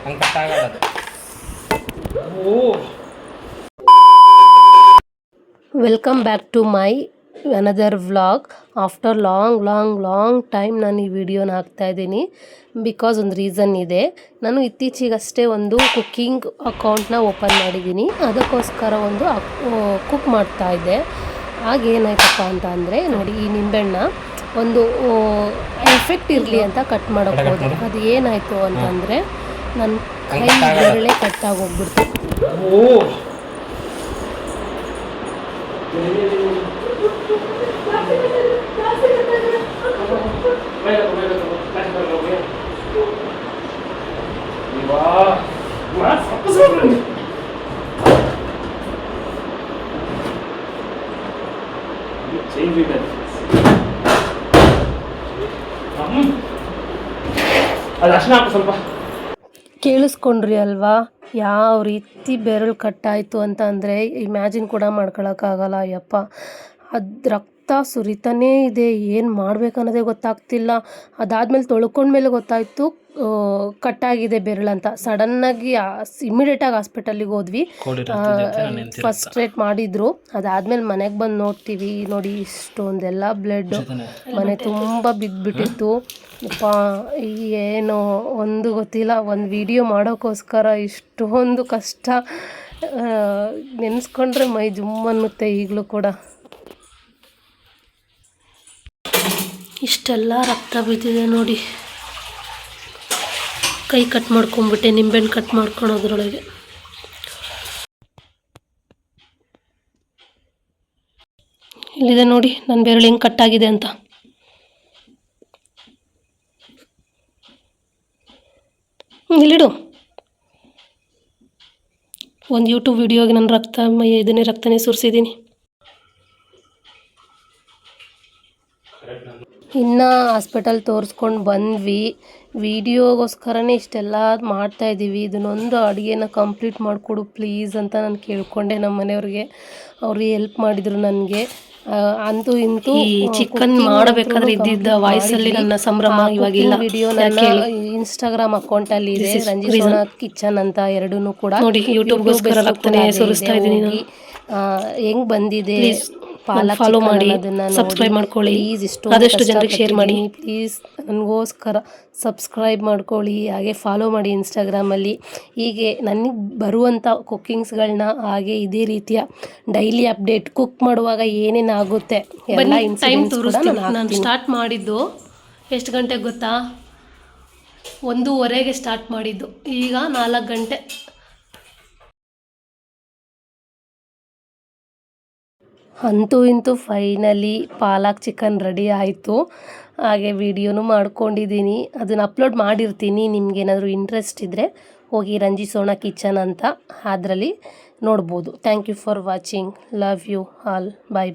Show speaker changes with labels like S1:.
S1: ಹಂಗೆ ಕಟ್ಟಾಗಲ್ಲ ಅದು.
S2: Welcome back to my another vlog. After long time ನಾನು ಈ ವಿಡಿಯೋನ ಹಾಕ್ತಾಯಿದ್ದೀನಿ. ಬಿಕಾಸ್ ಒಂದು ರೀಸನ್ ಇದೆ. ನಾನು ಇತ್ತೀಚೆಗಷ್ಟೇ ಒಂದು ಕುಕ್ಕಿಂಗ್ ಅಕೌಂಟ್ನ ಓಪನ್ ಮಾಡಿದ್ದೀನಿ. ಅದಕ್ಕೋಸ್ಕರ ಒಂದು ಕುಕ್ ಮಾಡ್ತಾಯಿದ್ದೆ. ಆಗೇನಾಯ್ತಪ್ಪ ಅಂತ ಅಂದರೆ, ನೋಡಿ ಈ ನಿಂಬೆಹಣ್ಣ ಒಂದು ಎಫೆಕ್ಟ್ ಇರಲಿ ಅಂತ ಕಟ್ ಮಾಡೋಕ್ಕೆ ಹೋದೆ. ಅದು ಏನಾಯಿತು ಅಂತಂದರೆ ನನ್ನ ಕೈ ಬೆರಳೆ ಕಟ್ಟಾಗೋಗ್ಬಿಡ್ತು. ಕೇಳಿಸ್ಕೊಂಡ್ರಿ ಅಲ್ವಾ ಯಾವ ರೀತಿ ಬೆರಳು ಕಟ್ಟಾಯಿತು ಅಂತ ಅಂದರೆ ಇಮ್ಯಾಜಿನ್ ಕೂಡ ಮಾಡ್ಕೊಳಕ್ಕಾಗಲ್ಲ. ಅಯ್ಯಪ್ಪ, ಅದು ರಕ್ತ ಸುರಿತಾನೇ ಇದೆ. ಏನು ಮಾಡಬೇಕನ್ನೋದೇ ಗೊತ್ತಾಗ್ತಿಲ್ಲ. ಅದಾದಮೇಲೆ ತೊಳ್ಕೊಂಡ್ಮೇಲೆ ಗೊತ್ತಾಯಿತು ಕಟ್ಟಾಗಿದೆ ಬೆರಳಂತ. ಸಡನ್ನಾಗಿ ಇಮಿಡಿಯೇಟಾಗಿ ಹಾಸ್ಪಿಟಲಿಗೆ ಹೋದ್ವಿ. ಫಸ್ಟ್ ಏಡ್ ಮಾಡಿದ್ರು. ಅದಾದಮೇಲೆ ಮನೆಗೆ ಬಂದು ನೋಡ್ತೀವಿ, ನೋಡಿ ಇಷ್ಟೊಂದೆಲ್ಲ ಬ್ಲಡ್ ಮನೆ ತುಂಬ ಬಿದ್ದುಬಿಟ್ಟಿತ್ತು. ಏನು ಒಂದು ಗೊತ್ತಿಲ್ಲ. ಒಂದು ವಿಡಿಯೋ ಮಾಡೋಕ್ಕೋಸ್ಕರ ಇಷ್ಟೊಂದು ಕಷ್ಟ ನೆನೆಸ್ಕೊಂಡ್ರೆ ಮೈ ಜುಮ್ ಅನ್ನುತ್ತೆ ಈಗಲೂ ಕೂಡ. ಇಷ್ಟೆಲ್ಲ ರಕ್ತ ಬಿದ್ದಿದೆ ನೋಡಿ. ಕೈ ಕಟ್ ಮಾಡ್ಕೊಂಡ್ಬಿಟ್ಟೆ ನಿಂಬೆಹಣ್ಣು ಕಟ್ ಮಾಡ್ಕೊಳೋದ್ರೊಳಗೆ. ಇಲ್ಲಿದೆ ನೋಡಿ ನನ್ನ ಬೆರಳು ಹೆಂಗೆ ಕಟ್ಟಾಗಿದೆ ಅಂತ. ಇಲ್ಲಿಡು. ಒಂದು ಯೂಟ್ಯೂಬ್ ವಿಡಿಯೋಗೆ ನನ್ನ ರಕ್ತನೇ ಸುರಿಸಿದ್ದೀನಿ. ಇನ್ನು ಹಾಸ್ಪಿಟಲ್ ತೋರಿಸ್ಕೊಂಡು ಬಂದ್ವಿ. ವಿಡಿಯೋಗೋಸ್ಕರನೇ ಇಷ್ಟೆಲ್ಲ ಮಾಡ್ತಾಯಿದ್ದೀವಿ. ಇದನ್ನೊಂದು ಅಡುಗೆನ ಕಂಪ್ಲೀಟ್ ಮಾಡಿಕೊಡು ಪ್ಲೀಸ್ ಅಂತ ನಾನು ಕೇಳ್ಕೊಂಡೆ ನಮ್ಮ ಮನೆಯವ್ರಿಗೆ. ಅವರು ಹೆಲ್ಪ್ ಮಾಡಿದರು ನನಗೆ. ಅಂತೂ ಇಂತೂ ಚಿಕನ್ ಮಾಡಬೇಕಾದ್ರೆ ಇದ್ದಿದ್ದ ವಾಯ್ಸಲ್ಲಿ ನನ್ನ ಸಂಭ್ರಮ ಇವಾಗಿಲ್ಲ. ವಿಡಿಯೋ ನನ್ನ ಇನ್ಸ್ಟಾಗ್ರಾಮ್ ಅಕೌಂಟಲ್ಲಿ ಇದೆ, ರಂಜಿಸೋಣ ಕಿಚನ್ ಅಂತ. ಎರಡೂ ಕೂಡ ನೋಡಿ ಯೂಟ್ಯೂಬ್ಗೋಸ್ಕರ ರಕ್ತನೇ ಸುರಿಸ್ತಾ ಇದ್ದೀನಿ. ಹೆಂಗೆ ಬಂದಿದೆ ಪಾಲಕ್ ಫಾಲೋ ಮಾಡಿ, ಸಬ್ಸ್ಕ್ರೈಬ್ ಮಾಡ್ಕೊಳ್ಳಿ. ಪ್ಲೀಸ್ ಆದಷ್ಟು ಜನರಿಗೆ ಶೇರ್ ಮಾಡಿ. ಪ್ಲೀಸ್ ನನಗೋಸ್ಕರ ಸಬ್ಸ್ಕ್ರೈಬ್ ಮಾಡ್ಕೊಳ್ಳಿ, ಹಾಗೆ ಫಾಲೋ ಮಾಡಿ ಇನ್ಸ್ಟಾಗ್ರಾಮಲ್ಲಿ. ಹೀಗೆ ನನಗೆ ಬರುವಂಥ ಕುಕ್ಕಿಂಗ್ಸ್ಗಳನ್ನ, ಹಾಗೆ ಇದೇ ರೀತಿಯ ಡೈಲಿ ಅಪ್ಡೇಟ್, ಕುಕ್ ಮಾಡುವಾಗ ಏನೇನು ಆಗುತ್ತೆ ಎಲ್ಲ ಇನ್ಸಿಡೆಂಟ್ಸ್ ಕೂಡ ನಾನು ಸ್ಟಾರ್ಟ್ ಮಾಡಿದ್ದು ಎಷ್ಟು ಗಂಟೆಗೆ ಗೊತ್ತಾ? 1:15ಗೆ ಸ್ಟಾರ್ಟ್ ಮಾಡಿದ್ದು. ಈಗ 4 ಗಂಟೆ. ಅಂತೂ ಇಂತೂ ಫೈನಲಿ ಪಾಲಕ್ ಚಿಕನ್ ರೆಡಿ ಆಯಿತು. ಹಾಗೆ ವಿಡಿಯೋನು ಮಾಡ್ಕೊಂಡಿದ್ದೀನಿ, ಅದನ್ನು ಅಪ್ಲೋಡ್ ಮಾಡಿರ್ತೀನಿ. ನಿಮಗೇನಾದರೂ ಇಂಟ್ರೆಸ್ಟ್ ಇದ್ದರೆ ಹೋಗಿ ರಂಜಿಸೋಣ ಕಿಚನ್ ಅಂತ, ಅದರಲ್ಲಿ ನೋಡ್ಬೋದು. Thank you for watching. Love you all. Bye.